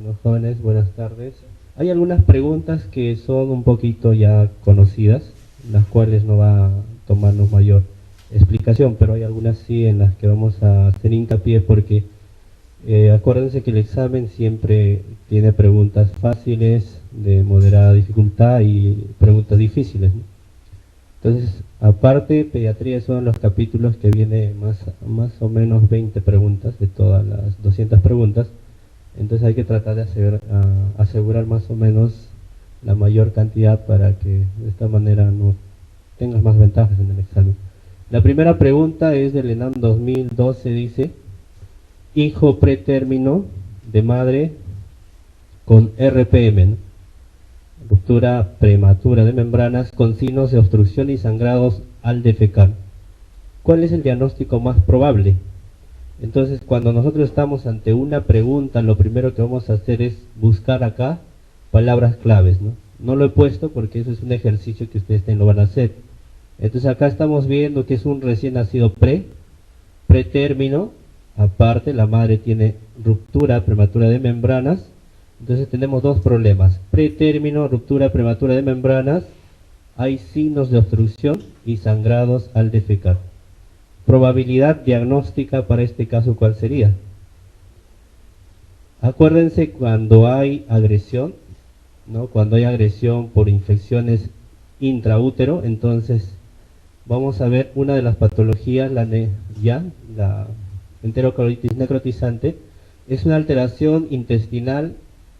Bueno, jóvenes, buenas tardes. Hay algunas preguntas que son un poquito ya conocidas, las cuales no va a tomarnos mayor explicación, pero hay algunas sí en las que vamos a hacer hincapié porque acuérdense que el examen siempre tiene preguntas fáciles, de moderada dificultad y preguntas difíciles, ¿no? Entonces, aparte, pediatría son los capítulos que viene más o menos 20 preguntas de todas las 200 preguntas. Entonces hay que tratar de asegurar más o menos la mayor cantidad para que de esta manera no tengas más ventajas en el examen. La primera pregunta es del ENAM 2012, dice, hijo pretérmino de madre con RPM, ¿no? Ruptura prematura de membranas con signos de obstrucción y sangrados al defecar. ¿Cuál es el diagnóstico más probable? Entonces, cuando nosotros estamos ante una pregunta, lo primero que vamos a hacer es buscar acá palabras claves, ¿no? No lo he puesto porque eso es un ejercicio que ustedes también lo van a hacer. Entonces, acá estamos viendo que es un recién nacido pretérmino. Aparte, la madre tiene ruptura prematura de membranas. Entonces, tenemos dos problemas: pretérmino, ruptura prematura de membranas. Hay signos de obstrucción y sangrados al defecar. Probabilidad diagnóstica para este caso, ¿cuál sería? Acuérdense cuando hay agresión, ¿no? Cuando hay agresión por infecciones intraútero, entonces vamos a ver una de las patologías, la enterocolitis necrotizante, es una alteración intestinal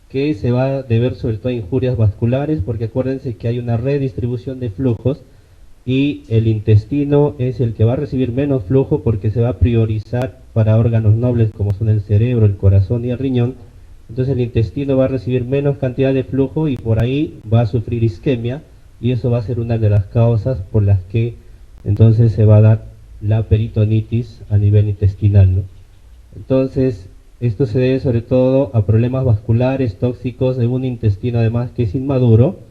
que se va a deber sobre todo a injurias vasculares, porque acuérdense que hay una redistribución de flujos y el intestino es el que va a recibir menos flujo porque se va a priorizar para órganos nobles como son el cerebro, el corazón y el riñón. Entonces el intestino va a recibir menos cantidad de flujo y por ahí va a sufrir isquemia, y eso va a ser una de las causas por las que entonces se va a dar la peritonitis a nivel intestinal, ¿no? Entonces esto se debe sobre todo a problemas vasculares tóxicos de un intestino además que es inmaduro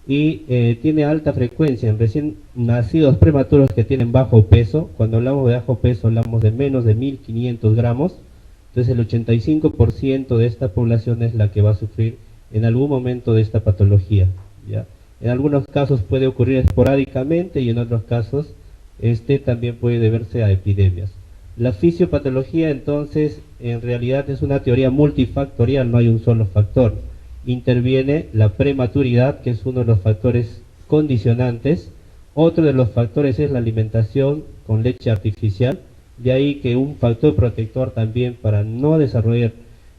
y tiene alta frecuencia en recién nacidos prematuros que tienen bajo peso. Cuando hablamos de bajo peso hablamos de menos de 1500 gramos. Entonces el 85% de esta población es la que va a sufrir en algún momento de esta patología, ¿ya? En algunos casos puede ocurrir esporádicamente y en otros casos también puede deberse a epidemias. La fisiopatología entonces en realidad es una teoría multifactorial, no hay un solo factor. Interviene la prematuridad, que es uno de los factores condicionantes. Otro de los factores es la alimentación con leche artificial, de ahí que un factor protector también para no desarrollar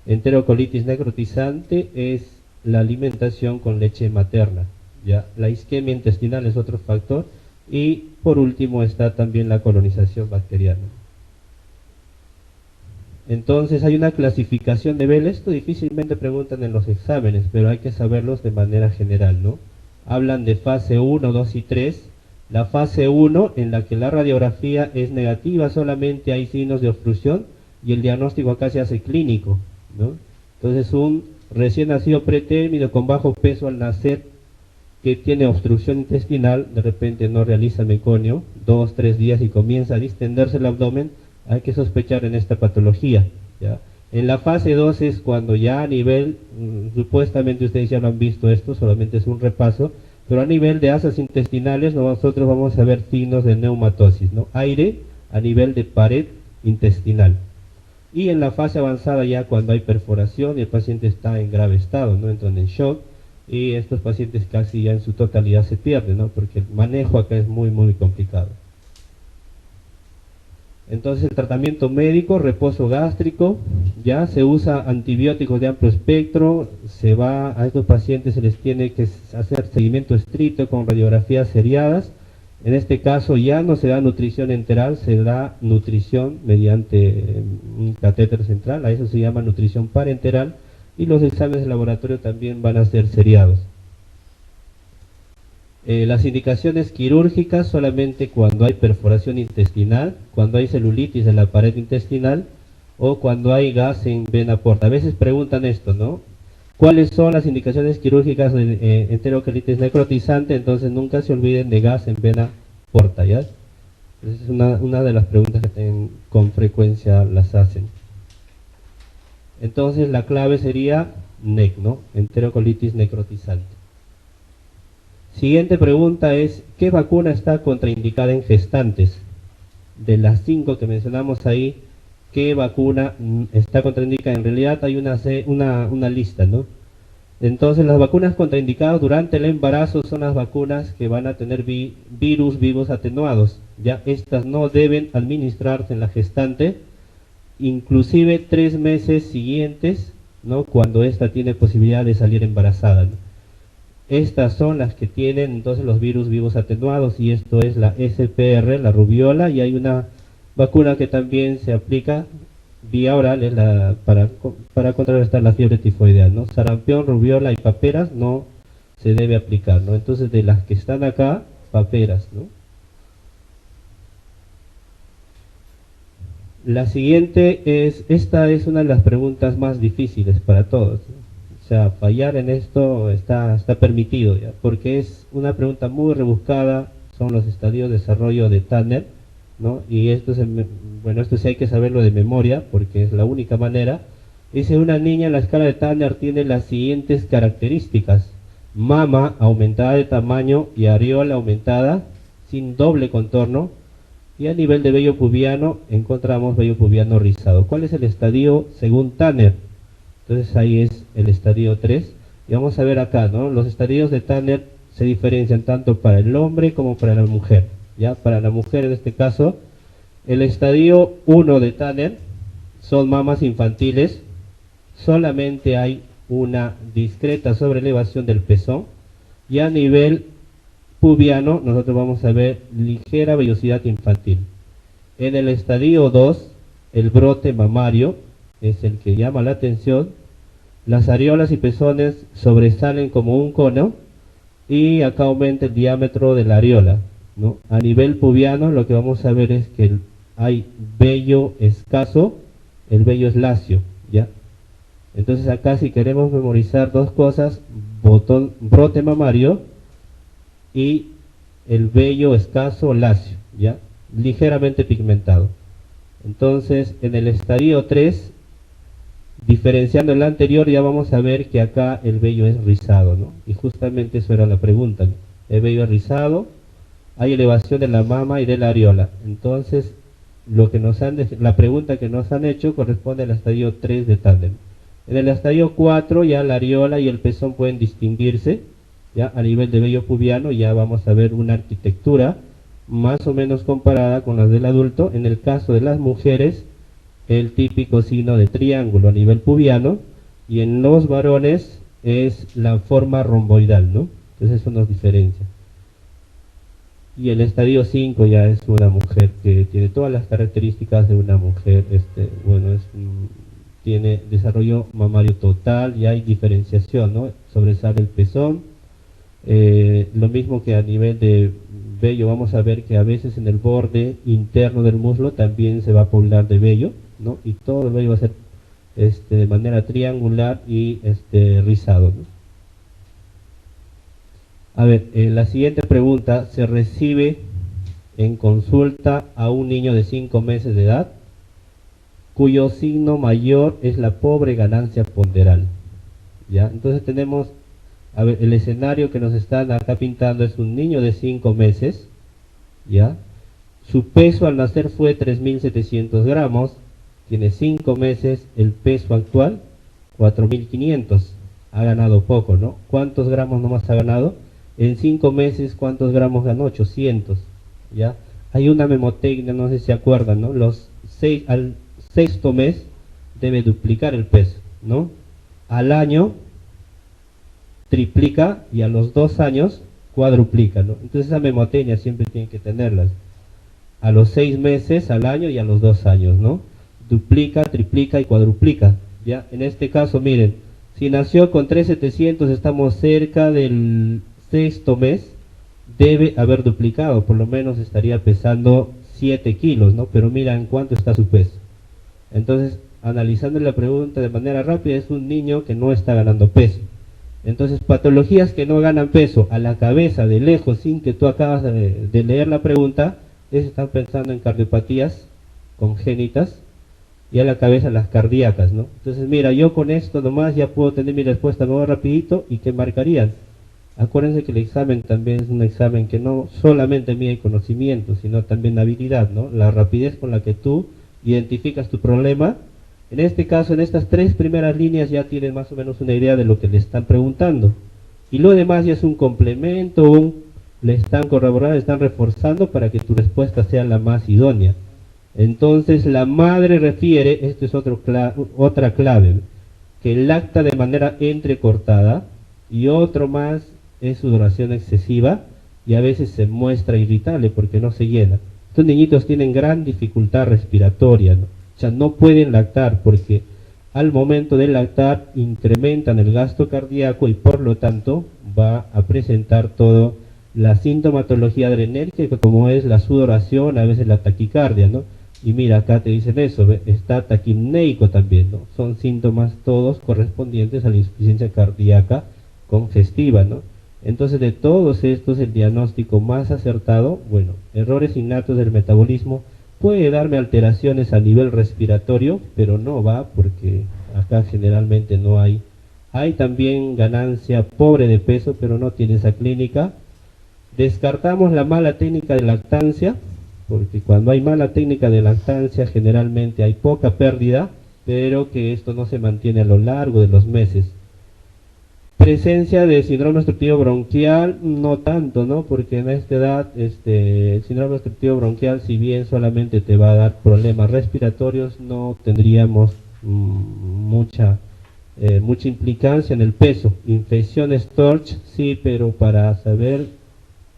enterocolitis necrotizante es la alimentación con leche materna, ¿ya? La isquemia intestinal es otro factor y por último está también la colonización bacteriana. Entonces hay una clasificación de Bell. Esto difícilmente preguntan en los exámenes, pero hay que saberlos de manera general, ¿no? Hablan de fase 1, 2 y 3. La fase 1, en la que la radiografía es negativa, solamente hay signos de obstrucción y el diagnóstico acá se hace clínico, ¿no? Entonces un recién nacido pretérmino con bajo peso al nacer que tiene obstrucción intestinal, de repente no realiza meconio, 2, 3 días y comienza a distenderse el abdomen, hay que sospechar en esta patología, ¿ya? En la fase 2 es cuando ya a nivel, supuestamente ustedes ya lo han visto esto, solamente es un repaso, pero a nivel de asas intestinales nosotros vamos a ver signos de neumatosis, ¿no? Aire a nivel de pared intestinal. Y en la fase avanzada ya cuando hay perforación y el paciente está en grave estado, ¿no? Entran en shock y estos pacientes casi ya en su totalidad se pierden, ¿no? Porque el manejo acá es muy complicado. Entonces el tratamiento médico, reposo gástrico, ya se usa antibióticos de amplio espectro, se va a estos pacientes se les tiene que hacer seguimiento estricto con radiografías seriadas. En este caso ya no se da nutrición enteral, se da nutrición mediante un catéter central, a eso se llama nutrición parenteral, y los exámenes de laboratorio también van a ser seriados. Las indicaciones quirúrgicas solamente cuando hay perforación intestinal, cuando hay celulitis en la pared intestinal o cuando hay gas en vena porta. A veces preguntan esto, ¿no? ¿Cuáles son las indicaciones quirúrgicas de enterocolitis necrotizante? Entonces nunca se olviden de gas en vena porta, ¿ya? Esa es una de las preguntas que con frecuencia las hacen. Entonces la clave sería NEC, ¿no? Enterocolitis necrotizante. Siguiente pregunta es, ¿qué vacuna está contraindicada en gestantes? De las 5 que mencionamos ahí, ¿qué vacuna está contraindicada? En realidad hay una lista, ¿no? Entonces las vacunas contraindicadas durante el embarazo son las vacunas que van a tener virus vivos atenuados. Ya estas no deben administrarse en la gestante, inclusive 3 meses siguientes, ¿no? Cuando ésta tiene posibilidad de salir embarazada, ¿no? Estas son las que tienen entonces los virus vivos atenuados, y esto es la SPR, la rubiola, y hay una vacuna que también se aplica vía oral, es para contrarrestar la fiebre tifoidea, ¿no? Sarampión, rubiola y paperas no se debe aplicar, ¿no? Entonces de las que están acá, paperas, ¿no? La siguiente esta es una de las preguntas más difíciles para todos, ¿no? O sea, fallar en esto está permitido, ¿ya? Porque es una pregunta muy rebuscada, son los estadios de desarrollo de Tanner, ¿no? Y esto esto sí hay que saberlo de memoria, porque es la única manera. Dice, una niña en la escala de Tanner tiene las siguientes características: mama aumentada de tamaño y areola aumentada, sin doble contorno, y a nivel de vello pubiano encontramos vello pubiano rizado. ¿Cuál es el estadio según Tanner? Entonces ahí es el estadio 3, y vamos a ver acá, ¿no? Los estadios de Tanner se diferencian tanto para el hombre como para la mujer. Ya para la mujer en este caso, el estadio 1 de Tanner son mamas infantiles, solamente hay una discreta sobreelevación del pezón, y a nivel pubiano nosotros vamos a ver ligera vellosidad infantil. En el estadio 2, el brote mamario es el que llama la atención, las areolas y pezones sobresalen como un cono, y acá aumenta el diámetro de la areola, ¿no? A nivel pubiano lo que vamos a ver es que hay vello escaso, el vello es lacio, ¿ya? Entonces acá si queremos memorizar dos cosas, brote mamario y el vello escaso lacio, ¿ya? Ligeramente pigmentado. Entonces en el estadio 3, diferenciando el anterior, ya vamos a ver que acá el vello es rizado, ¿no? Y justamente eso era la pregunta, ¿no? El vello es rizado, hay elevación de la mama y de la areola. Entonces, la pregunta que nos han hecho corresponde al estadio 3 de Tanner. En el estadio 4 ya la areola y el pezón pueden distinguirse, ya a nivel de vello pubiano ya vamos a ver una arquitectura más o menos comparada con la del adulto. En el caso de las mujeres, el típico signo de triángulo a nivel pubiano, y en los varones es la forma romboidal, ¿no? Entonces eso nos diferencia. Y el estadio 5 ya es una mujer que tiene todas las características de una mujer, tiene desarrollo mamario total, y hay diferenciación, ¿no? Sobresale el pezón, lo mismo que a nivel de vello, vamos a ver que a veces en el borde interno del muslo también se va a poblar de vello, ¿no? Y todo el vello va a ser de manera triangular y rizado, ¿no? A ver, la siguiente pregunta: se recibe en consulta a un niño de 5 meses de edad cuyo signo mayor es la pobre ganancia ponderal, ¿ya? Entonces tenemos, a ver, el escenario que nos están acá pintando es un niño de 5 meses, ¿ya? Su peso al nacer fue 3.700 gramos, tiene 5 meses, el peso actual 4.500, ha ganado poco, ¿no? ¿Cuántos gramos nomás ha ganado? En 5 meses, ¿cuántos gramos ganó? 800, ¿ya? Hay una memotecnia, no sé si se acuerdan, ¿no? Al sexto mes debe duplicar el peso, ¿no? Al año triplica, y a los 2 años cuadruplica, ¿no? Entonces esa memotecnia siempre tienen que tenerlas. A los 6 meses, al año y a los 2 años, ¿no? Duplica, triplica y cuadruplica, ¿ya? En este caso, miren, si nació con 3.700, estamos cerca del sexto mes, debe haber duplicado, por lo menos estaría pesando 7 kilos, ¿no? Pero mira en cuánto está su peso. Entonces, analizando la pregunta de manera rápida, es un niño que no está ganando peso. Entonces, patologías que no ganan peso a la cabeza, de lejos, sin que tú acabas de leer la pregunta, están pensando en cardiopatías congénitas, y a la cabeza las cardíacas, ¿no? Entonces, mira, yo con esto nomás ya puedo tener mi respuesta más rapidito y que marcarían. Acuérdense que el examen también es un examen que no solamente mide conocimiento, sino también habilidad, ¿no? La rapidez con la que tú identificas tu problema. En este caso, en estas tres primeras líneas ya tienes más o menos una idea de lo que le están preguntando. Y lo demás ya es un complemento, le están corroborando, le están reforzando para que tu respuesta sea la más idónea. Entonces la madre refiere, esto es otra clave, que lacta de manera entrecortada, y otro más es sudoración excesiva y a veces se muestra irritable porque no se llena. Estos niñitos tienen gran dificultad respiratoria, ¿no? O sea, no pueden lactar porque al momento de lactar incrementan el gasto cardíaco y por lo tanto va a presentar toda la sintomatología adrenérgica como es la sudoración, a veces la taquicardia, ¿no? Y mira, acá te dicen eso, ¿ve? Está taquipneico también, ¿no? Son síntomas todos correspondientes a la insuficiencia cardíaca congestiva, ¿no? Entonces, de todos estos, el diagnóstico más acertado, bueno, errores innatos del metabolismo, puede darme alteraciones a nivel respiratorio, pero no va porque acá generalmente no hay. Hay también ganancia pobre de peso, pero no tiene esa clínica. Descartamos la mala técnica de lactancia, porque cuando hay mala técnica de lactancia generalmente hay poca pérdida, pero que esto no se mantiene a lo largo de los meses. Presencia de síndrome obstructivo bronquial, no tanto, ¿no? Porque en esta edad el síndrome obstructivo bronquial, si bien solamente te va a dar problemas respiratorios, no tendríamos mucha implicancia en el peso. Infección Storch, sí, pero para saber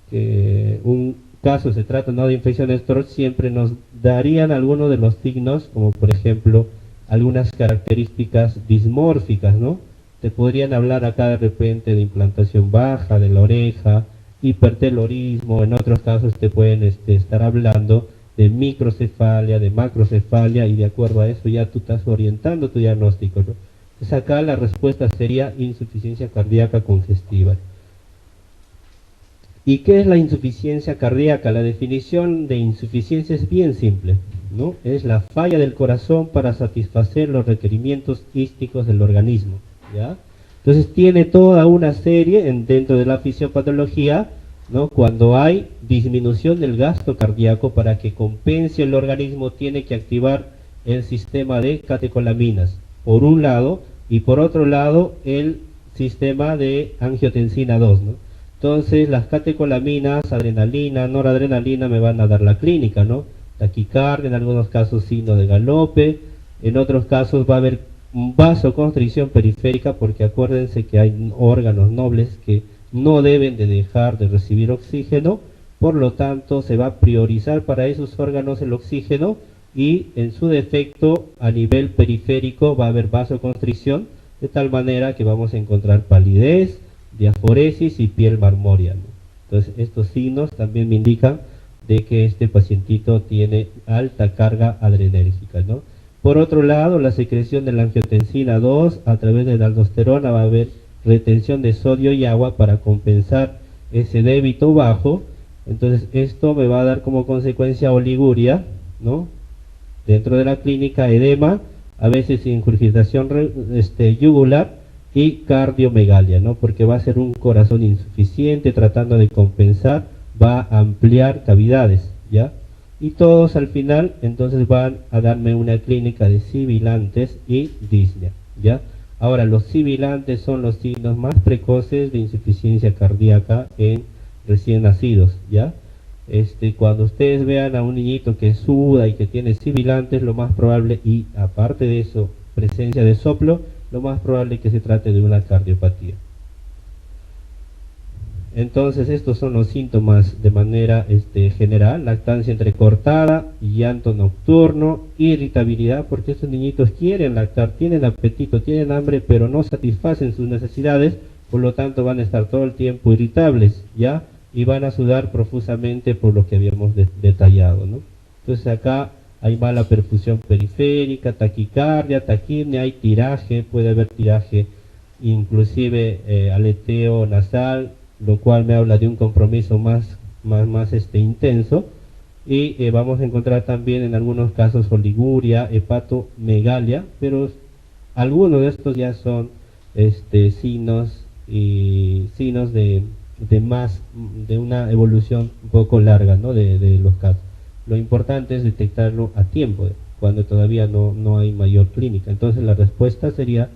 que un caso se trata no de infección Storch, siempre nos darían algunos de los signos, como por ejemplo algunas características dismórficas, ¿no? Te podrían hablar acá de repente de implantación baja de la oreja, hipertelorismo, en otros casos te pueden estar hablando de microcefalia, de macrocefalia, y de acuerdo a eso ya tú estás orientando tu diagnóstico, ¿no? Entonces acá la respuesta sería insuficiencia cardíaca congestiva. ¿Y qué es la insuficiencia cardíaca? La definición de insuficiencia es bien simple, ¿no? Es la falla del corazón para satisfacer los requerimientos ísticos del organismo, ¿ya? Entonces tiene toda una serie dentro de la fisiopatología, ¿no? Cuando hay disminución del gasto cardíaco para que compense el organismo, tiene que activar el sistema de catecolaminas, por un lado, y por otro lado el sistema de angiotensina 2, ¿no? Entonces las catecolaminas, adrenalina, noradrenalina me van a dar la clínica, ¿no? Taquicardia, en algunos casos signo de galope, en otros casos va a haber vasoconstricción periférica, porque acuérdense que hay órganos nobles que no deben de dejar de recibir oxígeno, por lo tanto se va a priorizar para esos órganos el oxígeno y en su defecto a nivel periférico va a haber vasoconstricción, de tal manera que vamos a encontrar palidez, diaforesis y piel marmórea, ¿no? Entonces estos signos también me indican de que este pacientito tiene alta carga adrenérgica, ¿no? Por otro lado, la secreción de la angiotensina 2 a través de la aldosterona va a haber retención de sodio y agua para compensar ese débito bajo. Entonces esto me va a dar como consecuencia oliguria, ¿no? Dentro de la clínica edema, a veces ingurgitación yugular y cardiomegalia, ¿no? Porque va a ser un corazón insuficiente tratando de compensar, va a ampliar cavidades, ¿ya? Y todos al final entonces van a darme una clínica de sibilantes y disnea, ¿ya? Ahora, los sibilantes son los signos más precoces de insuficiencia cardíaca en recién nacidos, ¿ya? Cuando ustedes vean a un niñito que suda y que tiene sibilantes, lo más probable, y aparte de eso, presencia de soplo, lo más probable es que se trate de una cardiopatía. Entonces estos son los síntomas de manera general: lactancia entrecortada, llanto nocturno, irritabilidad, porque estos niñitos quieren lactar, tienen apetito, tienen hambre, pero no satisfacen sus necesidades, por lo tanto van a estar todo el tiempo irritables, ¿ya? Y van a sudar profusamente por lo que habíamos detallado, ¿no? Entonces acá hay mala perfusión periférica, taquicardia, taquipnea, hay tiraje, puede haber tiraje, inclusive aleteo nasal, lo cual me habla de un compromiso más intenso. y vamos a encontrar también en algunos casos oliguria, hepatomegalia, pero algunos de estos ya son signos y signos de una evolución un poco larga, ¿no? de los casos. Lo importante es detectarlo a tiempo, cuando todavía no hay mayor clínica. Entonces la respuesta sería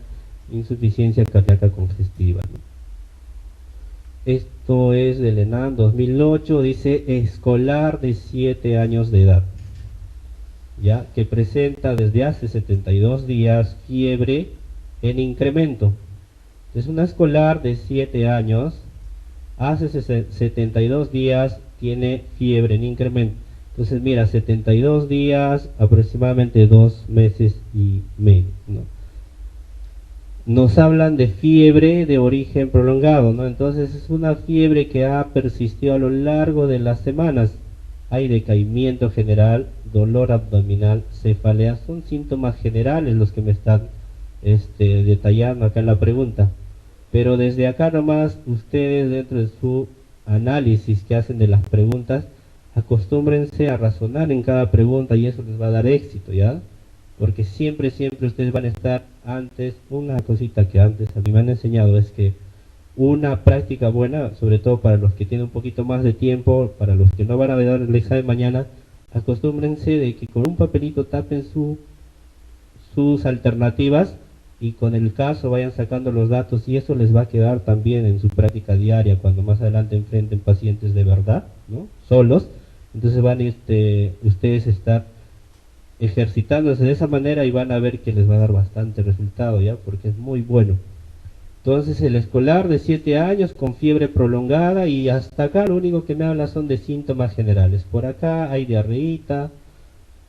insuficiencia cardíaca congestiva, ¿no? Esto es del ENAM 2008, dice escolar de 7 años de edad, ya que presenta desde hace 72 días fiebre en incremento. Es una escolar de 7 años, hace 72 días tiene fiebre en incremento. Entonces mira, 72 días, aproximadamente 2 meses y medio, ¿no? Nos hablan de fiebre de origen prolongado, ¿no? Entonces es una fiebre que ha persistido a lo largo de las semanas. Hay decaimiento general, dolor abdominal, cefalea, son síntomas generales los que me están detallando acá en la pregunta. Pero desde acá nomás, ustedes dentro de su análisis que hacen de las preguntas, acostúmbrense a razonar en cada pregunta y eso les va a dar éxito, ¿ya? Porque siempre ustedes van a estar antes, una cosita que antes a mí me han enseñado es que una práctica buena, sobre todo para los que tienen un poquito más de tiempo, para los que no van a dar el examen mañana, acostúmbrense de que con un papelito tapen sus alternativas y con el caso vayan sacando los datos y eso les va a quedar también en su práctica diaria cuando más adelante enfrenten pacientes de verdad, ¿no? Solos, entonces van ustedes estar ejercitándose de esa manera y van a ver que les va a dar bastante resultado, ¿ya? Porque es muy bueno. Entonces el escolar de 7 años con fiebre prolongada y hasta acá lo único que me habla son de síntomas generales. Por acá hay diarreíta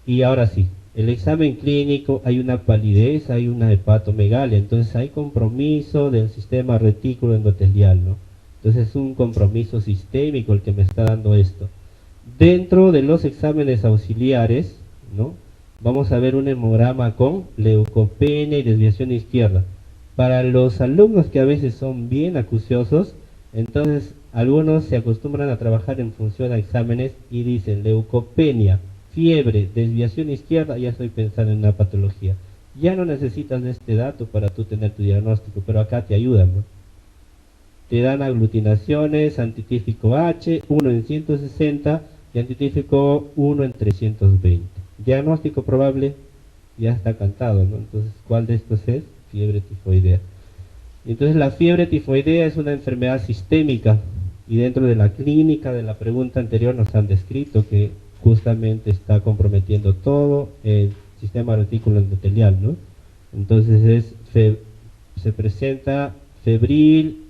y ahora sí, el examen clínico hay una palidez, hay una hepatomegalia, entonces hay compromiso del sistema retículo endotelial, ¿no? Entonces es un compromiso sistémico el que me está dando esto. Dentro de los exámenes auxiliares, ¿no? Vamos a ver un hemograma con leucopenia y desviación izquierda. Para los alumnos que a veces son bien acuciosos, entonces algunos se acostumbran a trabajar en función a exámenes y dicen leucopenia, fiebre, desviación izquierda, ya estoy pensando en una patología. Ya no necesitas de este dato para tú tener tu diagnóstico, pero acá te ayudan, ¿no? Te dan aglutinaciones, antitífico H, 1 en 160 y antitífico 1 en 320. Diagnóstico probable ya está cantado, ¿no? Entonces, ¿cuál de estos es? Fiebre tifoidea. Entonces, la fiebre tifoidea es una enfermedad sistémica y dentro de la clínica de la pregunta anterior nos han descrito que justamente está comprometiendo todo el sistema retículo endotelial, ¿no? Entonces, se presenta febril,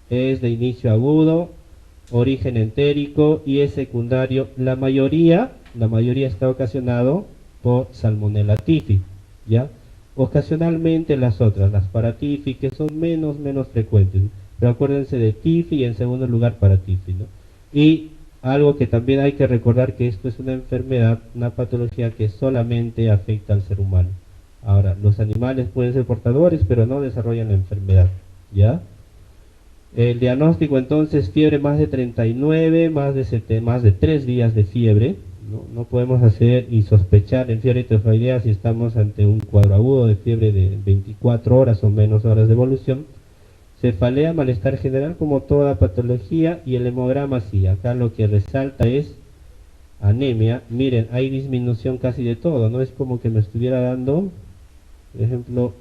es de inicio agudo, origen entérico y es secundario. La mayoría está ocasionado por Salmonella typhi, ¿ya? Ocasionalmente las otras, las paratyphi, que son menos frecuentes, pero acuérdense de typhi y en segundo lugar paratyphi, ¿no? Y algo que también hay que recordar que esto es una enfermedad, una patología que solamente afecta al ser humano. Ahora, los animales pueden ser portadores, pero no desarrollan la enfermedad, ¿ya? El diagnóstico entonces, fiebre más de 39, más de 3 días de fiebre. No podemos hacer y sospechar en fiebre tifoidea si estamos ante un cuadro agudo de fiebre de 24 horas o menos horas de evolución. Cefalea, malestar general como toda patología y el hemograma sí. Acá lo que resalta es anemia. Miren, hay disminución casi de todo, no es como que me estuviera dando, por ejemplo,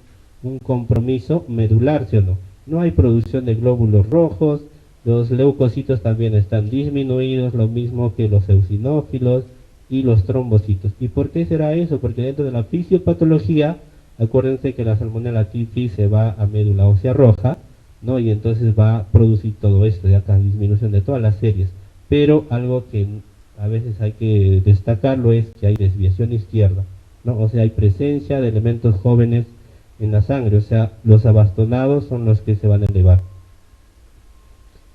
un compromiso medular, ¿sí o no? No hay producción de glóbulos rojos, los leucocitos también están disminuidos, lo mismo que los eosinófilos y los trombocitos. ¿Y por qué será eso? Porque dentro de la fisiopatología, acuérdense que la Salmonella typhi se va a médula ósea roja, ¿no? Y entonces va a producir todo esto, de acá disminución de todas las series. Pero algo que a veces hay que destacarlo es que hay desviación izquierda, ¿no? O sea, hay presencia de elementos jóvenes en la sangre, o sea, los abastonados son los que se van a elevar.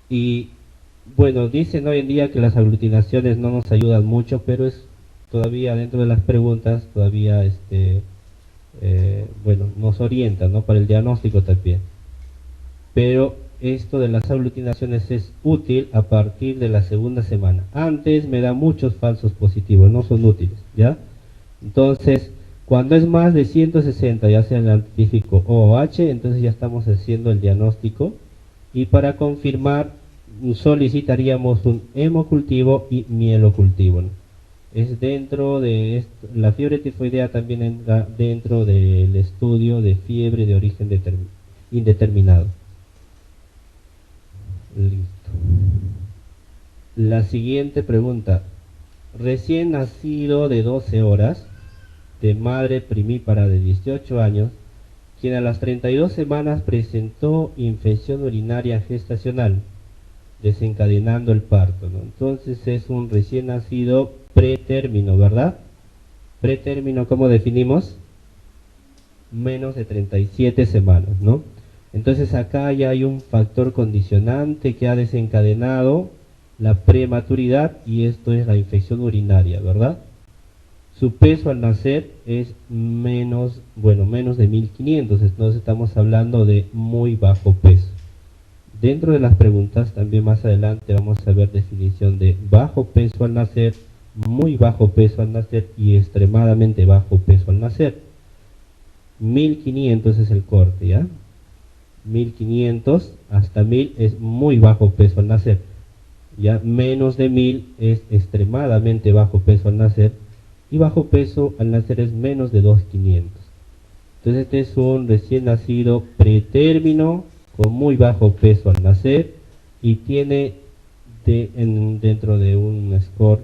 Y bueno, dicen hoy en día que las aglutinaciones no nos ayudan mucho, pero es todavía dentro de las preguntas, todavía bueno, nos orientan, ¿no? Para el diagnóstico también. Pero esto de las aglutinaciones es útil a partir de la segunda semana. Antes me da muchos falsos positivos, no son útiles, ¿ya? Entonces, cuando es más de 160, ya sea el antígeno O H, entonces ya estamos haciendo el diagnóstico. Y para confirmar, solicitaríamos un hemocultivo y mielocultivo, ¿no? Es dentro de esto, la fiebre tifoidea también entra dentro del estudio de fiebre de origen indeterminado. Listo. La siguiente pregunta. Recién nacido de 12 horas, de madre primípara de 18 años, quien a las 32 semanas presentó infección urinaria gestacional, desencadenando el parto, ¿no? Entonces es un recién nacido pretérmino, ¿verdad? Pretérmino, ¿cómo definimos? Menos de 37 semanas, ¿no? Entonces acá ya hay un factor condicionante que ha desencadenado la prematuridad y esto es la infección urinaria, ¿verdad? Su peso al nacer es menos de 1500, entonces estamos hablando de muy bajo peso. Dentro de las preguntas también más adelante vamos a ver definición de bajo peso al nacer, muy bajo peso al nacer y extremadamente bajo peso al nacer. 1500 es el corte, ¿ya? 1500 hasta 1000 es muy bajo peso al nacer. Ya menos de 1000 es extremadamente bajo peso al nacer y bajo peso al nacer es menos de 2500. Entonces este es un recién nacido pretérmino con muy bajo peso al nacer y tiene dentro de un score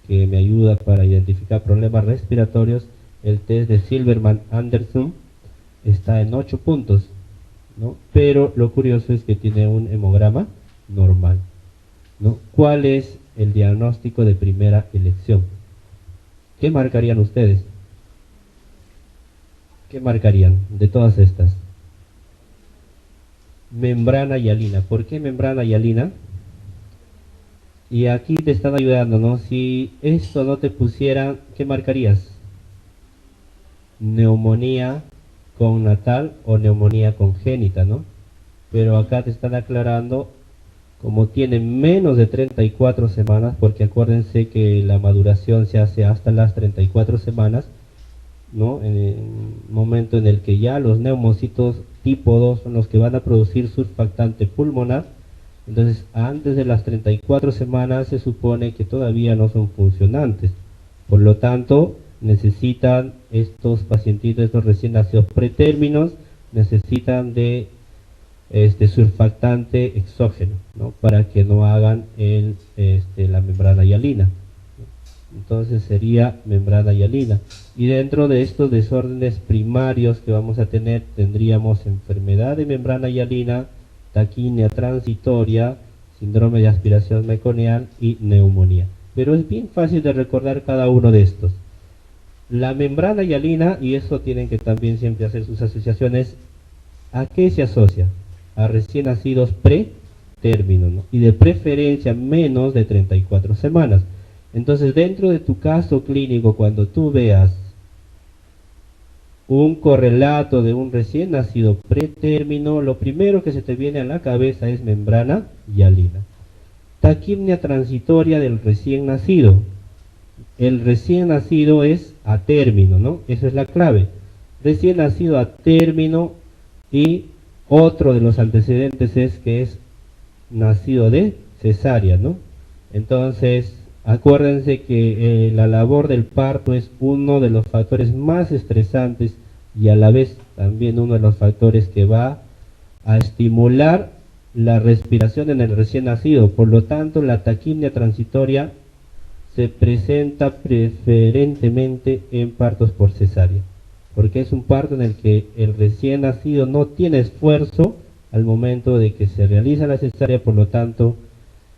que me ayuda para identificar problemas respiratorios, el test de Silverman-Anderson está en 8 puntos, ¿no? Pero lo curioso es que tiene un hemograma normal, ¿no? ¿Cuál es el diagnóstico de primera elección? ¿Qué marcarían ustedes? ¿Qué marcarían de todas estas? Membrana hialina. ¿Por qué membrana hialina? Y aquí te están ayudando, ¿no? Si esto no te pusiera, ¿qué marcarías? Neumonía connatal o neumonía congénita, ¿no? Pero acá te están aclarando, como tiene menos de 34 semanas, porque acuérdense que la maduración se hace hasta las 34 semanas, ¿no? En el momento en el que ya los neumocitos tipo 2 son los que van a producir surfactante pulmonar, entonces antes de las 34 semanas se supone que todavía no son funcionantes, por lo tanto necesitan estos pacientitos, estos recién nacidos pretérminos, necesitan de surfactante exógeno, ¿no? Para que no hagan la membrana hialina. Entonces sería membrana hialina. Y dentro de estos desórdenes primarios que vamos a tener, tendríamos enfermedad de membrana hialina, taquimia transitoria, síndrome de aspiración meconial y neumonía. Pero es bien fácil de recordar cada uno de estos. La membrana hialina, y eso tienen que también siempre hacer sus asociaciones, ¿a qué se asocia? A recién nacidos pretérmino, ¿no? Y de preferencia menos de 34 semanas. Entonces dentro de tu caso clínico, cuando tú veas un correlato de un recién nacido pretérmino, lo primero que se te viene a la cabeza es membrana hialina. Taquimia transitoria del recién nacido. El recién nacido es a término, ¿no? Esa es la clave. Recién nacido a término, y otro de los antecedentes es que es nacido de cesárea, ¿no? Entonces, acuérdense que la labor del parto es uno de los factores más estresantes y a la vez también uno de los factores que va a estimular la respiración en el recién nacido. Por lo tanto, la taquimia transitoria se presenta preferentemente en partos por cesárea, porque es un parto en el que el recién nacido no tiene esfuerzo al momento de que se realiza la cesárea, por lo tanto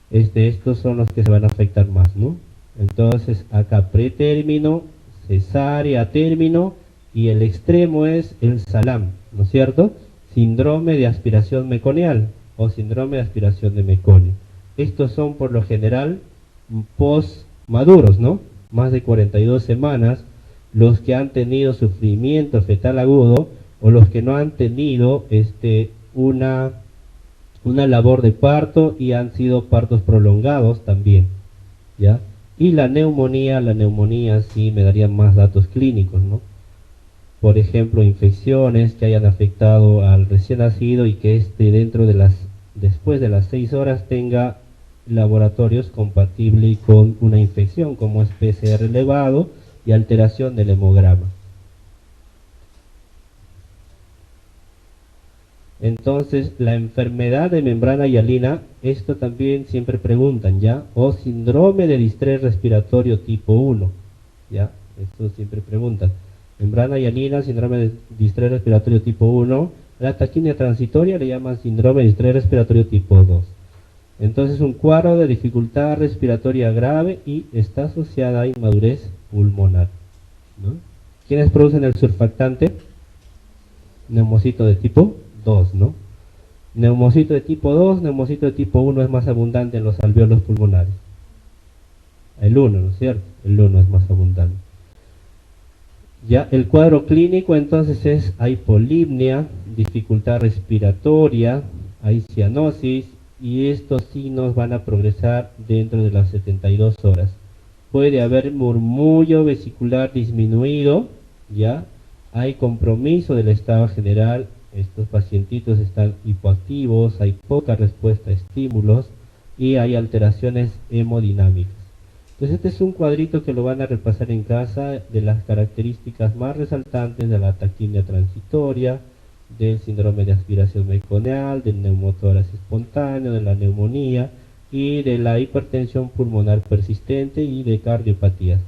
estos son los que se van a afectar más, ¿no? Entonces acá pretérmino, cesárea, término, y el extremo es el SALAM, ¿no es cierto? Síndrome de aspiración meconial o síndrome de aspiración de meconio. Estos son por lo general post-maduros, ¿no? Más de 42 semanas, los que han tenido sufrimiento fetal agudo o los que no han tenido una una labor de parto y han sido partos prolongados también, ¿ya? Y la neumonía sí me daría más datos clínicos, ¿no? Por ejemplo, infecciones que hayan afectado al recién nacido y que después de las 6 horas tenga laboratorios compatibles con una infección como es PCR elevado y alteración del hemograma. Entonces, la enfermedad de membrana hialina, esto también siempre preguntan, ¿ya? O síndrome de distrés respiratorio tipo 1, ¿ya? Esto siempre preguntan. Membrana hialina, síndrome de distrés respiratorio tipo 1, la taquicardia transitoria le llaman síndrome de distrés respiratorio tipo 2. Entonces, un cuadro de dificultad respiratoria grave y está asociada a inmadurez pulmonar, ¿no? ¿Quiénes producen el surfactante? Neumocito de tipo 2, ¿no? Neumocito de tipo 2, neumocito de tipo 1 es más abundante en los alvéolos pulmonares. El 1, ¿no es cierto? El 1 es más abundante. Ya, el cuadro clínico entonces hay hipolipnia, dificultad respiratoria, hay cianosis y estos signos van a progresar dentro de las 72 horas. Puede haber murmullo vesicular disminuido, ya, hay compromiso del estado general, estos pacientitos están hipoactivos, hay poca respuesta a estímulos y hay alteraciones hemodinámicas. Entonces este es un cuadrito que lo van a repasar en casa de las características más resaltantes de la taquimia transitoria, del síndrome de aspiración meconial, del neumotórax espontáneo, de la neumonía y de la hipertensión pulmonar persistente y de cardiopatías.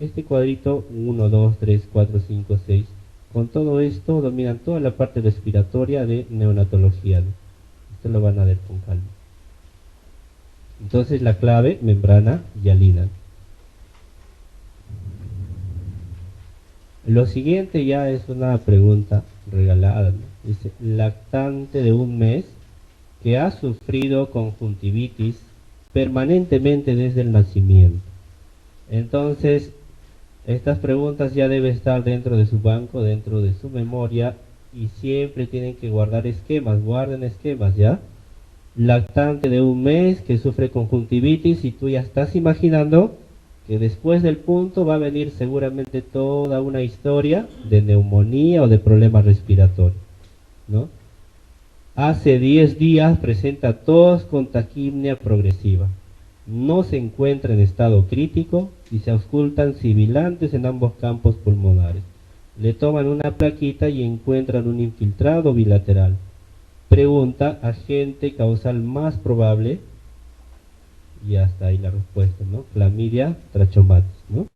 Este cuadrito 1, 2, 3, 4, 5, 6, con todo esto dominan toda la parte respiratoria de neonatología, ¿no? Esto lo van a ver con calma. Entonces la clave, membrana hialina. Lo siguiente ya es una pregunta regalada, ¿no? Dice, lactante de 1 mes que ha sufrido conjuntivitis permanentemente desde el nacimiento. Entonces, estas preguntas ya deben estar dentro de su banco, dentro de su memoria, y siempre tienen que guardar esquemas, guarden esquemas, ¿ya? Lactante de 1 mes que sufre conjuntivitis y tú ya estás imaginando que después del punto va a venir seguramente toda una historia de neumonía o de problemas respiratorios, ¿no? Hace 10 días presenta tos con taquimia progresiva. No se encuentra en estado crítico y se auscultan sibilantes en ambos campos pulmonares. Le toman una plaquita y encuentran un infiltrado bilateral. Pregunta, agente causal más probable, y hasta ahí la respuesta, ¿no? Clamidia trachomatis, ¿no?